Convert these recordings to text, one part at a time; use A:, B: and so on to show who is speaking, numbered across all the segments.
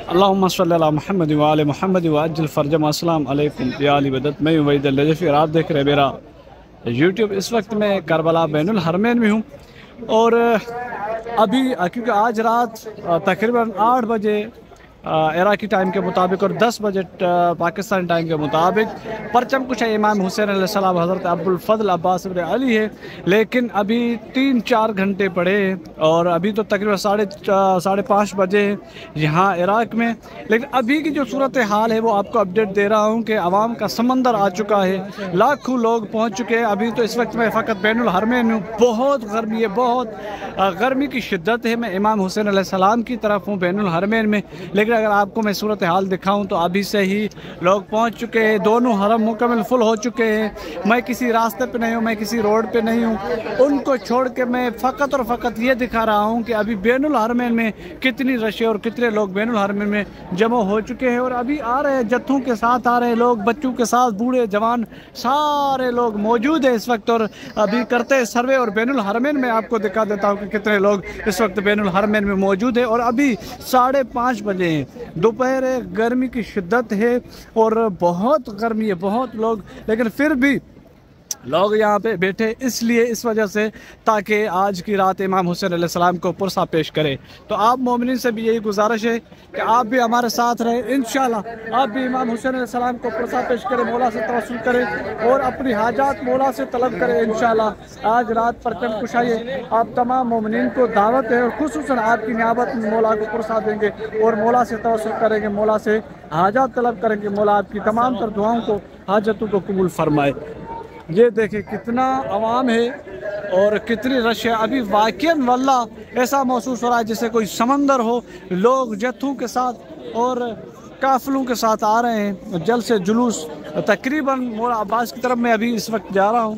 A: अल्लाहुम्मा सल्ली अला मुहम्मद व आले मुहम्मद व अज्जिल फरजम। अस्सलाम अलैकुम या अली बदत। मैं वहीद लजफ़ी और आप देख रहे हैं मेरा यूट्यूब। इस वक्त मैं करबला बैनुल हरमैन में हूँ और अभी क्योंकि आज रात तकरीबन 8 बजे इराकी टाइम के मुताबिक और 10 बजे पाकिस्तानी टाइम के मुताबिक परचम कुशा इमाम हुसैन अलैहिस्सलाम हज़रत अब्दुल फ़ज़ल अब्बास इब्न अली है, लेकिन अभी 3-4 घंटे पड़े और अभी तो तकरीबन 5:30 बजे यहाँ इराक़ में। लेकिन अभी की जो सूरत हाल है वो आपको अपडेट दे रहा हूँ कि आवाम का समंदर आ चुका है, लाखों लोग पहुँच चुके हैं। अभी तो इस वक्त मैं फ़कत बैनुल हरमैन हूँ, बहुत गर्मी है, बहुत गर्मी की शिद्दत है। मैं इमाम हुसैन अलैहिस्सलाम की तरफ हूँ बैनुल हरमैन में, लेकिन अगर आपको मैं सूरत हाल दिखाऊं तो अभी से ही लोग पहुंच चुके हैं, दोनों हरम मुकम्मल फुल हो चुके हैं। मैं किसी रास्ते पे नहीं हूं, मैं किसी रोड पे नहीं हूं, उनको छोड़ के मैं फ़कत और फ़कत ये दिखा रहा हूं कि अभी बैनुल हरमैन में कितनी रश है और कितने लोग बैनुल हरमैन में जमा हो चुके हैं। और अभी आ रहे हैं, जत्थों के साथ आ रहे हैं लोग, बच्चों के साथ, बूढ़े जवान सारे लोग मौजूद हैं इस वक्त। और अभी करते हैं सर्वे और बैनुल हरमैन में आपको दिखा देता हूँ कि कितने लोग इस वक्त बैनुल हरमैन में मौजूद है। और अभी 5:30 बजे दोपहर है, गर्मी की शिद्दत है और बहुत गर्मी है, बहुत लोग, लेकिन फिर भी लोग यहाँ पे बैठे इसलिए, इस वजह से ताकि आज की रात इमाम हुसैन अलैहिस्सलाम को पुरसा पेश करें। तो आप मोमिनीन से भी यही गुजारिश है कि आप भी हमारे साथ रहें, इंशाल्लाह आप भी इमाम हुसैन अलैहिस्सलाम को पुरसा पेश करें, मौला से तवस्सुल करें और अपनी हाजात मौला से तलब करें। इंशाल्लाह आज रात परचम कुशाई है, आप तमाम मोमिनीन को दावत है और खुसूसन आपकी नियाबत में मौला को पुरसा देंगे और मौला से तवस्सुल करेंगे, मौला से हाजात तलब करेंगे। मौला आपकी तमाम तर दुआओं को, हाजतों को कबूल फरमाए। ये देखें कितना अवाम है और कितनी रश है। अभी वाक़ईन वल्लाह ऐसा महसूस हो रहा है जैसे कोई समंदर हो, लोग जत्थों के साथ और काफिलों के साथ आ रहे हैं। जल्द से जुलूस तकरीबन मौला अब्बास की तरफ मैं अभी इस वक्त जा रहा हूँ।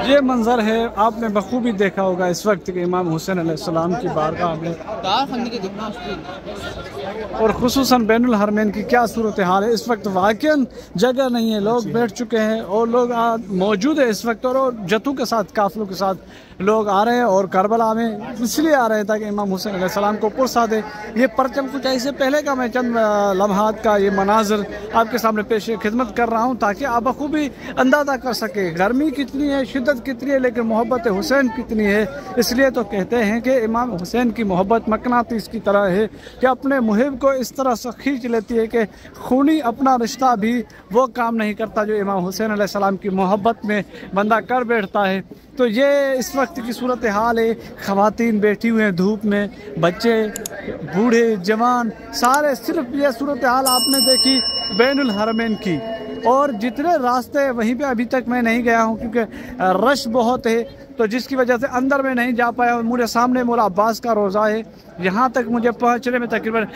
A: ये मंजर है, आपने बखूबी देखा होगा इस वक्त के इमाम हुसैन अलैहिस्सलाम की बारगाह में और खुसूसन बैनुल हरमैन की क्या सूरत हाल है। इस वक्त वाकई जगह नहीं है, लोग बैठ चुके हैं और लोग मौजूद है इस वक्त, और जत्थों के साथ काफिलों के साथ लोग आ रहे हैं और करबला में इसलिए आ रहे हैं ताकि इमाम हुसैन अलैहिस्सलाम को पुरसा दे। ये परचम कुछ ऐसे पहले का मैं चंद लम्हात का ये मनाजर आपके सामने पेश खिदमत कर रहा हूँ ताकि आप बखूबी अंदाज़ा कर सके गर्मी कितनी है, शिद्दत कितनी है, लेकिन मोहब्बत हुसैन कितनी है। इसलिए तो कहते हैं कि इमाम हुसैन की मोहब्बत मकनातीस की तरह है कि अपने मुहिब को इस तरह से खींच लेती है कि खूनी अपना रिश्ता भी वो काम नहीं करता जो इमाम हुसैन अलैहिस्सलाम की मोहब्बत में बंदा कर बैठता है। तो ये इस वक्त की सूरत हाल है। ख़वातीन बैठी हुए हैं धूप में, बच्चे, बूढ़े, जवान, सारे। सिर्फ ये सूरत हाल आपने देखी बैनुल हरमैन की, और जितने रास्ते वहीं पे अभी तक मैं नहीं गया हूँ क्योंकि रश बहुत है, तो जिसकी वजह से अंदर में नहीं जा पाया। मेरे सामने मौला अब्बास का रोज़ा है, यहाँ तक मुझे पहुँचने में तकरीबन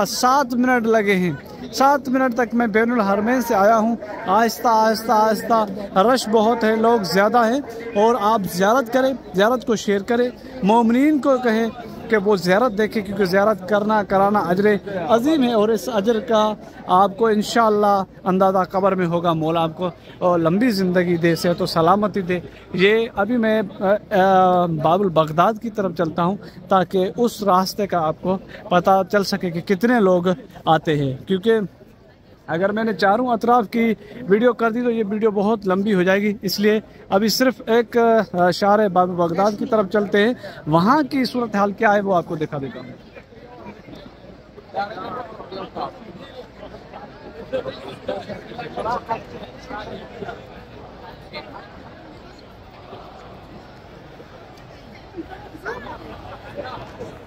A: 7 मिनट लगे हैं। 7 मिनट तक मैं बैनुल हरमैन से आया हूँ। आहिस्ता आहिस्ता आहिस्ता, रश बहुत है, लोग ज़्यादा हैं, और आप ज़ियारत करें, ज़ियारत को शेयर करें, मोमिनीन को कहें कि वो ज़ियारत देखें क्योंकि ज़ियारत कराना अजर अजीम है, और इस अजर का आपको इंशाअल्लाह अंदाज़ा कब्र में होगा। मौला आपको और लंबी ज़िंदगी दे, सेहत तो सलामती दे। ये अभी मैं बाबुल बगदाद की तरफ चलता हूँ ताकि उस रास्ते का आपको पता चल सके कि कितने लोग आते हैं, क्योंकि अगर मैंने चारों अतराफ़ की वीडियो कर दी तो ये वीडियो बहुत लंबी हो जाएगी। इसलिए अभी सिर्फ एक शार बाबुल बगदाद की तरफ चलते हैं, वहाँ की सूरत हाल क्या है वो आपको दिखा देता हूँ।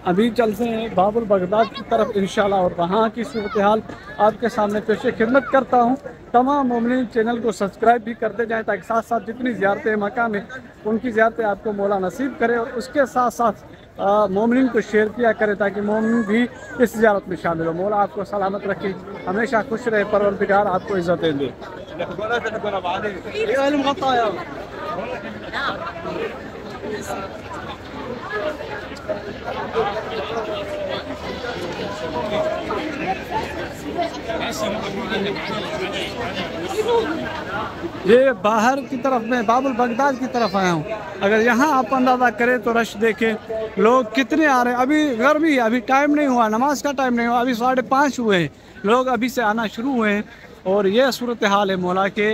A: अभी चलते हैं बाबुल बगदाद की तरफ इंशाल्लाह, और वहाँ की सूरत हाल आपके सामने पेश खिदमत करता हूँ। तमाम मोमिनीन चैनल को सब्सक्राइब भी करते जाएं ताकि साथ साथ जितनी ज़ियारतें मकाम है उनकी ज़ियारतें आपको मौला नसीब करे, और उसके साथ साथ मोमिनीन को शेयर किया करे ताकि मोमिन भी इस ज़ियारत में शामिल हो। मौला आपको सलामत रखे, हमेशा खुश रहे, परवरदिगार आपको इज़्ज़त दे। ये बाहर की तरफ में बाबुल बगदाद की तरफ आया हूँ। अगर यहाँ आप अंदाज़ा करें तो रश देखें लोग कितने आ रहे हैं। अभी गर्मी है, अभी टाइम नहीं हुआ, नमाज का टाइम नहीं हुआ, अभी 5:30 हुए हैं, लोग अभी से आना शुरू हुए हैं। और ये सूरत हाल है मौला के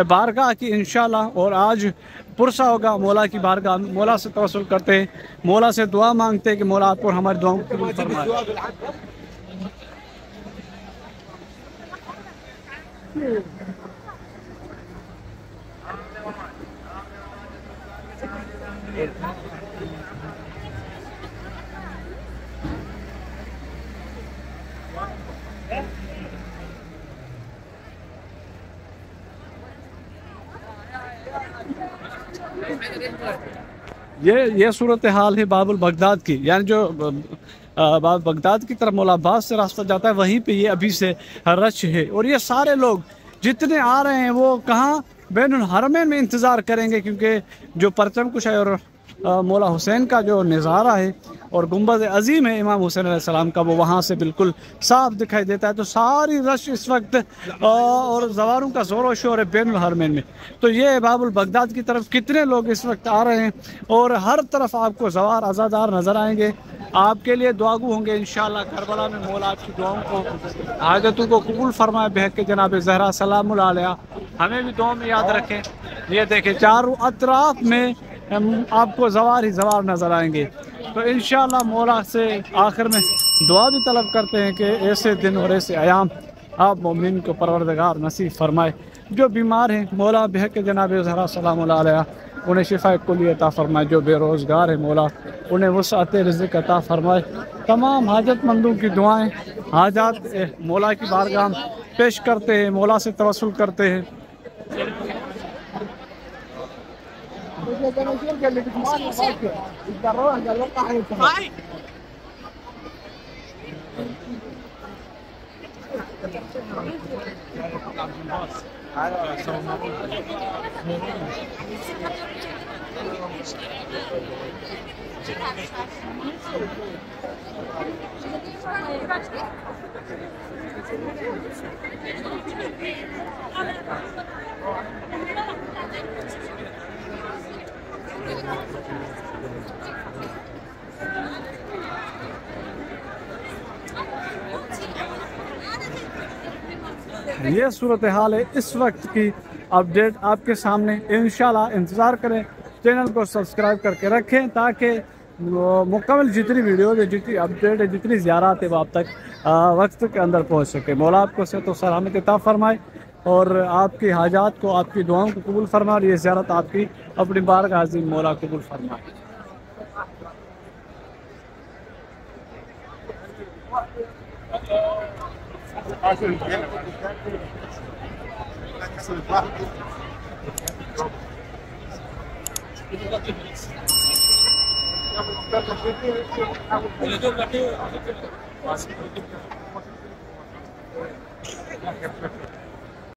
A: बारगाह की इंशाल्लाह। और आज पुरसा होगा मौला की बारगाह, मौला से तवस्सुल करते हैं, मौला से दुआ मांगते हैं कि मौला आप और हमारी दुआओं को कबूल फरमाए। ये सूरत हाल है बाबुल बगदाद की, यानी जो बाबुल बगदाद की तरफ मौला अब्बास से रास्ता जाता है वहीं पे ये अभी से रश है। और ये सारे लोग जितने आ रहे हैं वो कहाँ बैनुल हरमैन में इंतज़ार करेंगे, क्योंकि जो परचम कुशाई और मौला हुसैन का जो नज़ारा है और गुंबद अजीम है इमाम हुसैन अलैहिस्सलाम का, वो वहाँ से बिल्कुल साफ दिखाई देता है। तो सारी रश इस वक्त और जवारों का ज़ोर व शोर है बैनुल हरमैन में। तो ये बाबुल बगदाद की तरफ कितने लोग इस वक्त आ रहे हैं और हर तरफ आपको जवार अज़ादार नज़र आएंगे। आपके लिए दुआगू होंगे इंशाअल्लाह। करबला में मौला आपकी दुआओं को, हाजतों को कबूल फरमाए बहक के जनाब ज़हरा सलामुल अलैहा। हमें भी दुआ में याद रखें। ये देखें चारों अतराफ में आपको जवार ही जवार नज़र आएंगे। तो इंशाअल्लाह मौला से आखिर में दुआ भी तलब करते हैं कि ऐसे दिन और ऐसे अयाम आप मोमिन को परवरदिगार नसीब फरमाए। जो बीमार हैं मौला बहक के जनाब ज़हरा सलामुल अलैहा उन्हें शिफा कुल्ली अता फरमाए। जो बेरोज़गार है मौला उन्हें वसअत रिज़्क़ अता फरमाए। तमाम हाजतमंदों की दुआएं हाजात मौला की बारगाह पेश करते हैं, मौला से तवस्सुल करते हैं। ये सूरत हाल है इस वक्त की अपडेट आपके सामने। इंशाल्लाह इंतज़ार करें, चैनल को सब्सक्राइब करके रखें ताकि मुकम्मल जितनी वीडियो है, जितनी अपडेट है, जितनी ज़ियारत है वो आप तक वक्त के अंदर पहुंच सके। मौला आपको सेहत व सलामत अता फरमाए और आपकी हाजात को, आपकी दुआओं को कबूल फरमाए और ये ज़ियारत आपकी अपनी बारगाह अज़ीम मौला कबूल फरमाए।